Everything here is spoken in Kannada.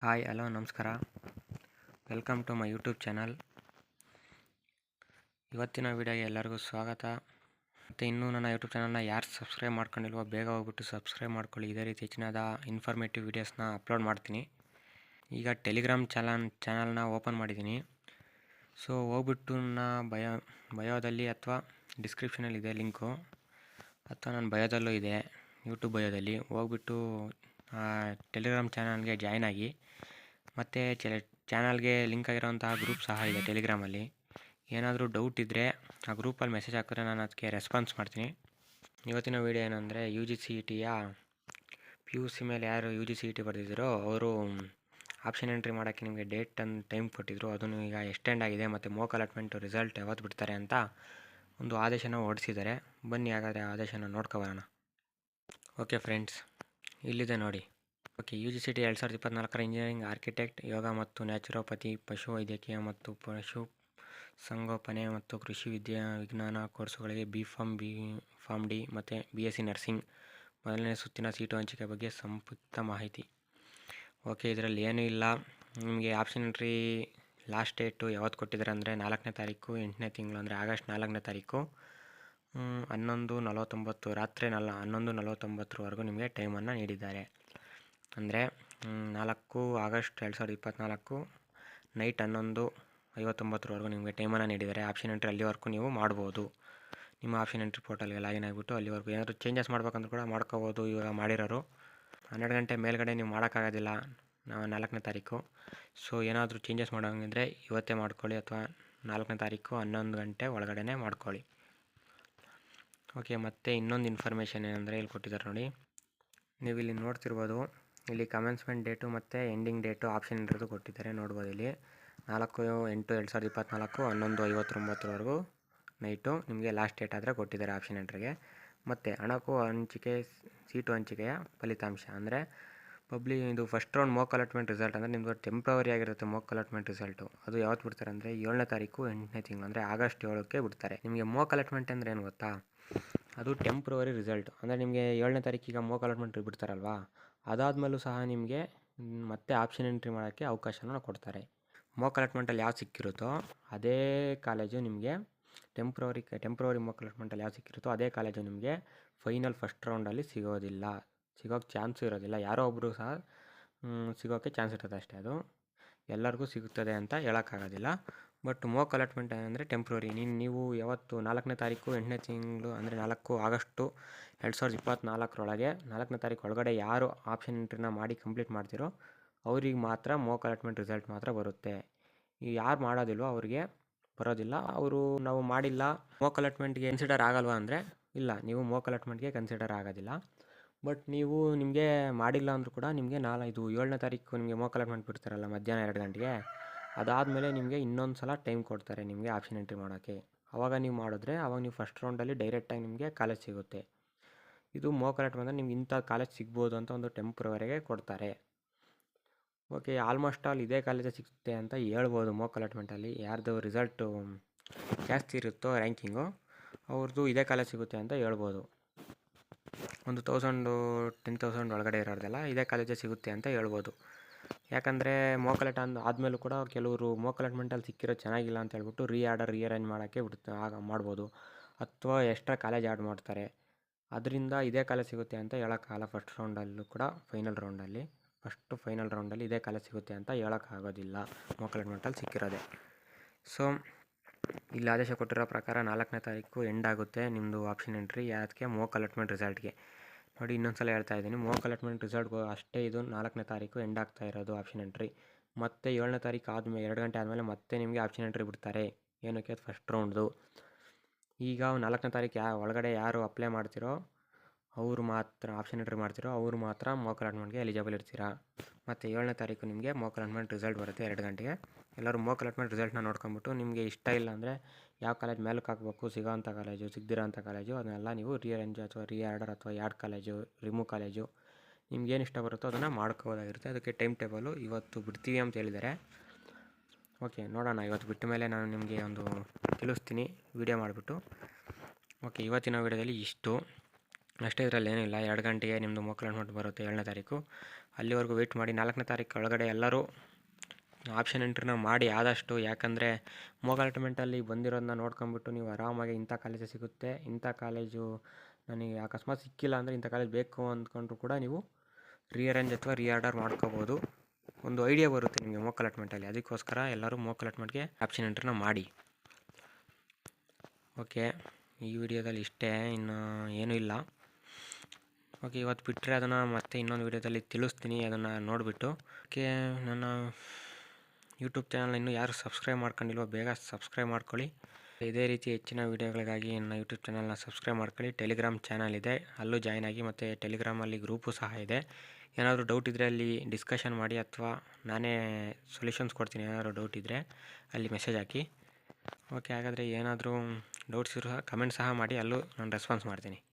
ಹಾಯ್ ಹಲೋ ನಮಸ್ಕಾರ. Welcome to my YouTube channel. ಇವತ್ತಿನ ವಿಡಿಯೋಗೆ ಎಲ್ಲರಿಗೂ ಸ್ವಾಗತ. ಮತ್ತು ಇನ್ನೂ ನನ್ನ ಯೂಟ್ಯೂಬ್ ಚಾನಲ್ನ ಯಾರು ಸಬ್ಸ್ಕ್ರೈಬ್ ಮಾಡ್ಕೊಂಡಿಲ್ವೋ ಬೇಗ ಹೋಗ್ಬಿಟ್ಟು ಸಬ್ಸ್ಕ್ರೈಬ್ ಮಾಡ್ಕೊಳ್ಳಿ. ಇದೇ ರೀತಿ ಹೆಚ್ಚಿನದ ಇನ್ಫಾರ್ಮೇಟಿವ್ ವೀಡಿಯೋಸ್ನ ಅಪ್ಲೋಡ್ ಮಾಡ್ತೀನಿ. ಈಗ ಟೆಲಿಗ್ರಾಮ್ ಚಾನಲ್ನ ಓಪನ್ ಮಾಡಿದ್ದೀನಿ. ಸೊ ಹೋಗ್ಬಿಟ್ಟು ನನ್ನ ಬಯೋದಲ್ಲಿ ಅಥವಾ ಡಿಸ್ಕ್ರಿಪ್ಷನಲ್ಲಿದೆ ಲಿಂಕು, ಅಥವಾ ನನ್ನ ಬಯೋದಲ್ಲೂ ಇದೆ, ಯೂಟ್ಯೂಬ್ ಬಯೋದಲ್ಲಿ ಹೋಗ್ಬಿಟ್ಟು ಟೆಲಿಗ್ರಾಮ್ ಚಾನಲ್ಗೆ ಜಾಯ್ನ್ ಆಗಿ. ಮತ್ತು ಚಾನಲ್ಗೆ ಲಿಂಕ್ ಆಗಿರೋಂತಹ ಗ್ರೂಪ್ ಸಹ ಇದೆ ಟೆಲಿಗ್ರಾಮಲ್ಲಿ. ಏನಾದರೂ ಡೌಟ್ ಇದ್ದರೆ ಆ ಗ್ರೂಪಲ್ಲಿ ಮೆಸೇಜ್ ಹಾಕಿದ್ರೆ ನಾನು ಅದಕ್ಕೆ ರೆಸ್ಪಾನ್ಸ್ ಮಾಡ್ತೀನಿ. ಇವತ್ತಿನ ವೀಡಿಯೋ ಏನಂದರೆ UGCETಯ PUC ಮೇಲೆ ಯಾರು UGCET ಬರೆದಿದ್ದೀರೋ ಅವರು ಆಪ್ಷನ್ ಎಂಟ್ರಿ ಮಾಡೋಕ್ಕೆ ನಿಮಗೆ ಡೇಟ್ ಅಂಡ್ ಟೈಮ್ ಕೊಟ್ಟಿದ್ದರು. ಅದನ್ನು ಈಗ ಎಕ್ಸ್ಟೆಂಡ್ ಆಗಿದೆ. ಮತ್ತು ಮೋಕ್ ಅಲಾಟ್ಮೆಂಟು ರಿಸಲ್ಟ್ ಯಾವತ್ತು ಬಿಡ್ತಾರೆ ಅಂತ ಒಂದು ಆದೇಶನ ಹೊರಡಿಸಿದ್ದಾರೆ. ಬನ್ನಿ ಹಾಗಾದರೆ ಆ ಆದೇಶನ ನೋಡ್ಕೊಬರೋಣ. ಓಕೆ ಫ್ರೆಂಡ್ಸ್, ಇಲ್ಲಿದೆ ನೋಡಿ. ಓಕೆ, UGCET 2024 ಇಂಜಿನಿಯರಿಂಗ್, ಆರ್ಕಿಟೆಕ್ಟ್, ಯೋಗ ಮತ್ತು ನ್ಯಾಚುರೋಪತಿ, ಪಶು ವೈದ್ಯಕೀಯ ಮತ್ತು ಪಶು ಸಂಗೋಪನೆ ಮತ್ತು ಕೃಷಿ ವಿಜ್ಞಾನ ಕೋರ್ಸುಗಳಿಗೆ B.Pharm D ಮತ್ತು BSc ನರ್ಸಿಂಗ್ ಮೊದಲನೇ ಸುತ್ತಿನ ಸೀಟು ಹಂಚಿಕೆ ಬಗ್ಗೆ ಸಂಕ್ಷಿಪ್ತ ಮಾಹಿತಿ. ಓಕೆ, ಇದರಲ್ಲಿ ಏನೂ ಇಲ್ಲ. ನಿಮಗೆ ಆಪ್ಷನ್ ಎಂಟ್ರಿ ಲಾಸ್ಟ್ ಡೇಟು ಯಾವತ್ತು ಕೊಟ್ಟಿದ್ದಾರೆ ಅಂದರೆ 4ನೇ ತಾರೀಕು 8ನೇ ತಿಂಗಳು, ಅಂದರೆ ಆಗಸ್ಟ್ 4ನೇ ತಾರೀಕು 11:49 ರಾತ್ರಿ 11:49ವರೆಗೂ ನಿಮಗೆ ಟೈಮನ್ನು ನೀಡಿದ್ದಾರೆ. ಅಂದರೆ 4 ಆಗಸ್ಟ್ 2024 ನೈಟ್ 11:59ವರೆಗೂ ನಿಮಗೆ ಟೈಮನ್ನು ನೀಡಿದ್ದಾರೆ. ಆಪ್ಷನ್ ಎಂಟ್ರಿ ಅಲ್ಲಿವರೆಗೂ ನೀವು ಮಾಡ್ಬೋದು. ನಿಮ್ಮ ಆಪ್ಷನ್ ಎಂಟ್ರಿ ಪೋರ್ಟಲ್ಗೆ ಲಾಗಿನ್ ಆಗಿಬಿಟ್ಟು ಅಲ್ಲಿವರೆಗೂ ಏನಾದರೂ ಚೇಂಜಸ್ ಮಾಡ್ಬೇಕಂದ್ರೂ ಕೂಡ ಮಾಡ್ಕೋಬೋದು. ಇವಾಗ ಮಾಡಿರೋರು 12 ಗಂಟೆ ಮೇಲ್ಗಡೆ ನೀವು ಮಾಡೋಕ್ಕಾಗೋದಿಲ್ಲ 4ನೇ ತಾರೀಕು. ಸೊ ಏನಾದರೂ ಚೇಂಜಸ್ ಮಾಡೋಂಗಿದ್ರೆ ಇವತ್ತೇ ಮಾಡ್ಕೊಳ್ಳಿ, ಅಥವಾ 4ನೇ ತಾರೀಕು 11 ಗಂಟೆ ಒಳಗಡೆ ಮಾಡ್ಕೊಳ್ಳಿ. ಓಕೆ, ಮತ್ತು ಇನ್ನೊಂದು ಇನ್ಫಾರ್ಮೇಷನ್ ಏನಂದರೆ ಇಲ್ಲಿ ಕೊಟ್ಟಿದ್ದಾರೆ ನೋಡಿ. ನೀವು ಇಲ್ಲಿ ನೋಡ್ತಿರ್ಬೋದು, ಇಲ್ಲಿ ಕಮೆನ್ಸ್ಮೆಂಟ್ ಡೇಟು ಮತ್ತು ಎಂಡಿಂಗ್ ಡೇಟು ಆಪ್ಷನ್ ಎಂಟ್ರಿದು ಕೊಟ್ಟಿದ್ದಾರೆ. ನೋಡ್ಬೋದು ಇಲ್ಲಿ 4/8/2024 11:59ವರೆಗೂ ನೈಟು ನಿಮಗೆ ಲಾಸ್ಟ್ ಡೇಟ್ ಆದರೆ ಕೊಟ್ಟಿದ್ದಾರೆ ಆಪ್ಷನ್ ಎಂಟ್ರಿಗೆ. ಮತ್ತು ಹಣಕ್ಕೂ ಹಂಚಿಕೆ ಸೀಟು ಹಂಚಿಕೆಯ ಫಲಿತಾಂಶ ಅಂದರೆ ಇದು ಫಸ್ಟ್ ರೌಂಡ್ ಮೋಕ್ ಅಲಾಟ್ಮೆಂಟ್ ರಿಸಲ್ಟ್ ಅಂದರೆ ನಿಮ್ಮದು ಟೆಂಪ್ರವರಿ ಆಗಿರುತ್ತೆ. ಮೋಕ್ ಅಲಾಟ್ಮೆಂಟ್ ರಿಸಲ್ಟು ಅದು ಯಾವತ್ತು ಬಿಡ್ತಾರೆ ಅಂದರೆ 7ನೇ ತಾರೀಕು 8ನೇ ತಿಂಗಳು, ಅಂದರೆ ಆಗಸ್ಟ್ 7ಕ್ಕೆ ಬಿಡ್ತಾರೆ. ನಿಮಗೆ ಮೋಕ್ ಅಲಾಟ್ಮೆಂಟ್ ಅಂದರೆ ಏನು ಗೊತ್ತಾ? ಅದು ಟೆಂಪ್ರವರಿ ರಿಸಲ್ಟ್. ಅಂದರೆ ನಿಮಗೆ 7ನೇ ತಾರೀಕಿಗೆ ಮೋಕ್ ಅಲಾಟ್ಮೆಂಟ್ ಬಿಡ್ತಾರಲ್ವಾ, ಅದಾದಮೇಲೂ ಸಹ ನಿಮಗೆ ಮತ್ತೆ ಆಪ್ಷನ್ ಎಂಟ್ರಿ ಮಾಡೋಕ್ಕೆ ಅವಕಾಶನ ಕೊಡ್ತಾರೆ. ಮೋಕ್ ಅಲಾಟ್ಮೆಂಟಲ್ಲಿ ಯಾವ್ದು ಸಿಕ್ಕಿರುತ್ತೋ ಅದೇ ಕಾಲೇಜು ನಿಮಗೆ ಟೆಂಪ್ರವರಿ ಮೋಕ್ ಅಲಾಟ್ಮೆಂಟಲ್ಲಿ ಯಾವ್ದು ಸಿಕ್ಕಿರುತ್ತೋ ಅದೇ ಕಾಲೇಜು ನಿಮಗೆ ಫೈನಲ್ ಫಸ್ಟ್ ರೌಂಡಲ್ಲಿ ಸಿಗೋಕ್ಕೆ ಚಾನ್ಸು ಇರೋದಿಲ್ಲ. ಯಾರೋ ಒಬ್ಬರು ಸಹ ಸಿಗೋಕ್ಕೆ ಚಾನ್ಸ್ ಇರ್ತದೆ ಅಷ್ಟೇ. ಅದು ಎಲ್ಲರಿಗೂ ಸಿಗುತ್ತದೆ ಅಂತ ಹೇಳೋಕ್ಕಾಗೋದಿಲ್ಲ. ಬಟ್ ಮೋಕ್ ಅಲಾಟ್ಮೆಂಟ್ ಅಂದರೆ ಟೆಂಪ್ರವರಿ. ನೀವು ಯಾವತ್ತು 4ನೇ ತಾರೀಕು 8ನೇ ತಿಂಗಳು, ಅಂದರೆ 4 ಆಗಸ್ಟು 2024ರೊಳಗೆ 4ನೇ ತಾರೀಕು ಒಳಗಡೆ ಯಾರು ಆಪ್ಷನ್ ಎಂಟ್ರಿನ ಮಾಡಿ ಕಂಪ್ಲೀಟ್ ಮಾಡ್ತಿರೋ ಅವ್ರಿಗೆ ಮಾತ್ರ ಮೋಕ್ ಅಲಾಟ್ಮೆಂಟ್ ರಿಸಲ್ಟ್ ಮಾತ್ರ ಬರುತ್ತೆ. ಈ ಯಾರು ಮಾಡೋದಿಲ್ವೋ ಅವ್ರಿಗೆ ಬರೋದಿಲ್ಲ. ಅವರು ನಾವು ಮಾಡಿಲ್ಲ, ಮೋಕ್ ಅಲಾಟ್ಮೆಂಟ್ಗೆ ಕನ್ಸಿಡರ್ ಆಗಲ್ವಾ ಅಂದರೆ ಇಲ್ಲ, ನೀವು ಮೋಕ್ ಅಲಾಟ್ಮೆಂಟ್ಗೆ ಕನ್ಸಿಡರ್ ಆಗೋದಿಲ್ಲ. ಬಟ್ ನೀವು ನಿಮಗೆ ಮಾಡಿಲ್ಲ ಅಂದರೂ ಕೂಡ ನಿಮಗೆ 7ನೇ ತಾರೀಕು ನಿಮಗೆ ಮೋಕ್ ಅಲಾಟ್ಮೆಂಟ್ ಬಿಡ್ತಾರಲ್ಲ ಮಧ್ಯಾಹ್ನ 2 ಗಂಟೆಗೆ, ಅದಾದಮೇಲೆ ನಿಮಗೆ ಇನ್ನೊಂದು ಸಲ ಟೈಮ್ ಕೊಡ್ತಾರೆ ನಿಮಗೆ ಆಪ್ಷನ್ ಎಂಟ್ರಿ ಮಾಡೋಕ್ಕೆ. ಆವಾಗ ನೀವು ಮಾಡಿದ್ರೆ ಆವಾಗ ನೀವು ಫಸ್ಟ್ ರೌಂಡಲ್ಲಿ ಡೈರೆಕ್ಟಾಗಿ ನಿಮಗೆ ಕಾಲೇಜ್ ಸಿಗುತ್ತೆ. ಇದು ಮೋಕ್ ಅಲಾಟ್ಮೆಂಟ್ ಅಂದರೆ ನಿಮ್ಗೆ ಇಂಥ ಕಾಲೇಜ್ ಸಿಗ್ಬೋದು ಅಂತ ಒಂದು ಟೆಂಪ್ರವರಿಗೆ ಕೊಡ್ತಾರೆ. ಓಕೆ, ಆಲ್ಮೋಸ್ಟ್ ಆಲ್ ಇದೇ ಕಾಲೇಜೇ ಸಿಗುತ್ತೆ ಅಂತ ಹೇಳ್ಬೋದು. ಮೋಕ್ ಅಲಾಟ್ಮೆಂಟಲ್ಲಿ ಯಾರ್ದು ರಿಸಲ್ಟು ಜಾಸ್ತಿ ಇರುತ್ತೋ ರ್ಯಾಂಕಿಂಗು ಅವ್ರದ್ದು ಇದೇ ಕಾಲೇಜ್ ಸಿಗುತ್ತೆ ಅಂತ ಹೇಳ್ಬೋದು. ಒಂದು 10,000 ಒಳಗಡೆ ಇರೋರ್ದೆಲ್ಲ ಇದೇ ಕಾಲೇಜೇ ಸಿಗುತ್ತೆ ಅಂತ ಹೇಳ್ಬೋದು. ಯಾಕಂದರೆ ಮೋಕ್ ಅಲಾಟ್ ಆದಮೇಲೂ ಕೂಡ ಕೆಲವರು ಮೋಕ್ ಅಲಾಟ್ಮೆಂಟಲ್ಲಿ ಸಿಕ್ಕಿರೋ ಚೆನ್ನಾಗಿಲ್ಲ ಅಂತ ಹೇಳ್ಬಿಟ್ಟು ರೀಅರೇಂಜ್ ಮಾಡೋಕ್ಕೆ ಮಾಡ್ಬೋದು, ಅಥವಾ ಎಕ್ಸ್ಟ್ರಾ ಕಾಲೇಜ್ ಆ್ಯಡ್ ಮಾಡ್ತಾರೆ. ಅದರಿಂದ ಇದೇ ಕಾಲೇಜ್ ಸಿಗುತ್ತೆ ಅಂತ ಹೇಳೋಕ್ಕಾಗಲ್ಲ. ಫಸ್ಟ್ ರೌಂಡಲ್ಲೂ ಕೂಡ ಫೈನಲ್ ರೌಂಡಲ್ಲಿ ಇದೇ ಕಾಲೇಜ್ ಸಿಗುತ್ತೆ ಅಂತ ಹೇಳೋಕ್ಕಾಗೋದಿಲ್ಲ. ಮೋಕ್ ಅಲಾಟ್ಮೆಂಟಲ್ಲಿ ಸಿಕ್ಕಿರೋದೆ. ಸೊ ಇಲ್ಲಿ ಆದೇಶ ಕೊಟ್ಟಿರೋ ಪ್ರಕಾರ 4ನೇ ತಾರೀಕು ಎಂಡ್ ಆಗುತ್ತೆ ನಿಮ್ಮದು ಆಪ್ಷನ್ ಎಂಟ್ರಿ. ಅದಕ್ಕೆ ಮೋಕ್ ಅಲಾಟ್ಮೆಂಟ್ ರಿಸಲ್ಟ್ಗೆ ನೋಡಿ, ಇನ್ನೊಂದು ಸಲ ಹೇಳ್ತಾ ಇದ್ದೀನಿ, ಮೋಕ್ ಅಲಾಟ್ಮೆಂಟ್ ರಿಸಲ್ಟ್ಗೂ ಅಷ್ಟೇ ಇದು 4ನೇ ತಾರೀಕು ಎಂಡ್ ಆಗ್ತಾ ಇರೋದು ಆಪ್ಷನ್ ಎಂಟ್ರಿ. ಮತ್ತು 7ನೇ ತಾರೀಕು ಆದಮೇಲೆ 2 ಗಂಟೆ ಆದಮೇಲೆ ಮತ್ತೆ ನಿಮಗೆ ಆಪ್ಷನ್ ಎಂಟ್ರಿ ಬಿಡ್ತಾರೆ. ಏನಕ್ಕೆ? ಫಸ್ಟ್ ರೌಂಡ್ದು. ಈಗ 4ನೇ ತಾರೀಕು ಒಳಗಡೆ ಯಾರು ಅಪ್ಲೈ ಮಾಡ್ತಿರೋ ಅವರು ಮಾತ್ರ ಆಪ್ಷನ್ ಎಂಟ್ರಿ ಮಾಡ್ತಿರೋ ಅವರು ಮಾತ್ರ ಮೋಕ್ ಅಲಾಟ್ಮೆಂಟ್ಗೆ ಎಲಿಜಿಬಲ್ ಇರ್ತೀರಾ. ಮತ್ತು 7ನೇ ತಾರೀಕು ನಿಮಗೆ ಮೋಕ್ ಅಲಾಟ್ಮೆಂಟ್ ರಿಸಲ್ಟ್ ಬರುತ್ತೆ 2 ಗಂಟೆಗೆ. ಎಲ್ಲರೂ ಮೋಕ್ ಅಲಾಟ್ಮೆಂಟ್ ರಿಸಲ್ಟ್ನ ನೋಡ್ಕೊಂಬಿಟ್ಟು ನಿಮಗೆ ಇಷ್ಟ ಇಲ್ಲ ಅಂದರೆ ಯಾವ ಕಾಲೇಜ್ ಮೇಲಕ್ಕೆ ಹಾಕಬೇಕು, ಸಿಗೋಂಥ ಕಾಲೇಜು, ಸಿಗದಿರೋಂಥ ಕಾಲೇಜು, ಅದನ್ನೆಲ್ಲ ನೀವು ರೀಅರೇಂಜ್ ಅಥವಾ ರೀಆರ್ಡರ್ ಅಥವಾ ಯಾಡ್ ಕಾಲೇಜು, ರಿಮೂವ್ ಕಾಲೇಜು, ನಿಮ್ಗೇನು ಇಷ್ಟ ಬರುತ್ತೋ ಅದನ್ನು ಮಾಡ್ಕೋಬೋದಾಗಿರುತ್ತೆ. ಅದಕ್ಕೆ ಟೈಮ್ ಟೇಬಲು ಇವತ್ತು ಬಿಡ್ತೀವಿ ಅಂತ ಹೇಳಿದ್ದಾರೆ. ಓಕೆ, ನೋಡೋಣ ಇವತ್ತು ಬಿಟ್ಟ ಮೇಲೆ ನಾನು ನಿಮಗೆ ತಿಳಿಸ್ತೀನಿ ವಿಡಿಯೋ ಮಾಡಿಬಿಟ್ಟು. ಓಕೆ, ಇವತ್ತಿನ ವಿಡಿಯೋದಲ್ಲಿ ಇಷ್ಟು. ಅಷ್ಟೇ, ಇದರಲ್ಲಿ ಏನಿಲ್ಲ. 2 ಗಂಟೆಗೆ ನಿಮ್ಮದು ಮೋಕ್ ಅಲಾಟ್ಮೆಂಟ್ ಬರುತ್ತೆ 7ನೇ ತಾರೀಕು. ಅಲ್ಲಿವರೆಗೂ ವೆಯ್ಟ್ ಮಾಡಿ. 4ನೇ ತಾರೀಕು ಒಳಗಡೆ ಎಲ್ಲರೂ ಆಪ್ಷನ್ ಎಂಟ್ರಿನ ಮಾಡಿ ಆದಷ್ಟು. ಯಾಕಂದರೆ ಮೋಕ್ ಅಲಾಟ್ಮೆಂಟಲ್ಲಿ ಬಂದಿರೋದನ್ನ ನೋಡ್ಕೊಂಬಿಟ್ಟು ನೀವು ಆರಾಮಾಗಿ ಇಂಥ ಕಾಲೇಜೇ ಸಿಗುತ್ತೆ, ಇಂಥ ಕಾಲೇಜು ನನಗೆ ಅಕಸ್ಮಾತ್ ಸಿಕ್ಕಿಲ್ಲ ಅಂದರೆ ಇಂಥ ಕಾಲೇಜ್ ಬೇಕು ಅಂದ್ಕೊಂಡ್ರು ಕೂಡ ನೀವು ರೀಅರೇಂಜ್ ಅಥವಾ ರೀಆರ್ಡರ್ ಮಾಡ್ಕೋಬೋದು. ಒಂದು ಐಡಿಯಾ ಬರುತ್ತೆ ನಿಮಗೆ ಮೋಕ್ ಅಲಾಟ್ಮೆಂಟಲ್ಲಿ. ಅದಕ್ಕೋಸ್ಕರ ಎಲ್ಲರೂ ಮೋಕ್ ಅಲಾಟ್ಮೆಂಟ್ಗೆ ಆಪ್ಷನ್ ಎಂಟ್ರಿನ ಮಾಡಿ. ಓಕೆ, ಈ ವಿಡಿಯೋದಲ್ಲಿ ಇಷ್ಟೇ, ಇನ್ನು ಏನೂ ಇಲ್ಲ. ಓಕೆ, ಇವತ್ತು ಬಿಟ್ಟರೆ ಅದನ್ನು ಮತ್ತೆ ಇನ್ನೊಂದು ವಿಡಿಯೋದಲ್ಲಿ ತಿಳಿಸ್ತೀನಿ, ಅದನ್ನು ನೋಡಿಬಿಟ್ಟು. ಓಕೆ, ನನ್ನ ಯೂಟ್ಯೂಬ್ ಚಾನಲ್ನ ಇನ್ನೂ ಯಾರು ಸಬ್ಸ್ಕ್ರೈಬ್ ಮಾಡ್ಕೊಂಡಿಲ್ವೋ ಬೇಗ ಸಬ್ಸ್ಕ್ರೈಬ್ ಮಾಡ್ಕೊಳ್ಳಿ. ಇದೇ ರೀತಿ ಹೆಚ್ಚಿನ ವೀಡಿಯೋಗಳಿಗಾಗಿ ನನ್ನ ಯೂಟ್ಯೂಬ್ ಚಾನಲ್ನ ಸಬ್ಸ್ಕ್ರೈಬ್ ಮಾಡ್ಕೊಳ್ಳಿ. ಟೆಲಿಗ್ರಾಮ್ ಚಾನಲ್ ಇದೆ, ಅಲ್ಲೂ ಜಾಯ್ನ್ ಆಗಿ. ಮತ್ತು ಟೆಲಿಗ್ರಾಮಲ್ಲಿ ಗ್ರೂಪು ಸಹ ಇದೆ. ಏನಾದರೂ ಡೌಟ್ ಇದ್ದರೆ ಅಲ್ಲಿ ಡಿಸ್ಕಷನ್ ಮಾಡಿ, ಅಥವಾ ನಾನೇ ಸೊಲ್ಯೂಷನ್ಸ್ ಕೊಡ್ತೀನಿ. ಏನಾದರೂ ಡೌಟ್ ಇದ್ದರೆ ಅಲ್ಲಿ ಮೆಸೇಜ್ ಹಾಕಿ. ಓಕೆ, ಹಾಗಾದರೆ ಏನಾದರೂ ಡೌಟ್ಸ್ ಇರೋ ಕಮೆಂಟ್ ಸಹ ಮಾಡಿ, ಅಲ್ಲೂ ನಾನು ರೆಸ್ಪಾನ್ಸ್ ಮಾಡ್ತೀನಿ.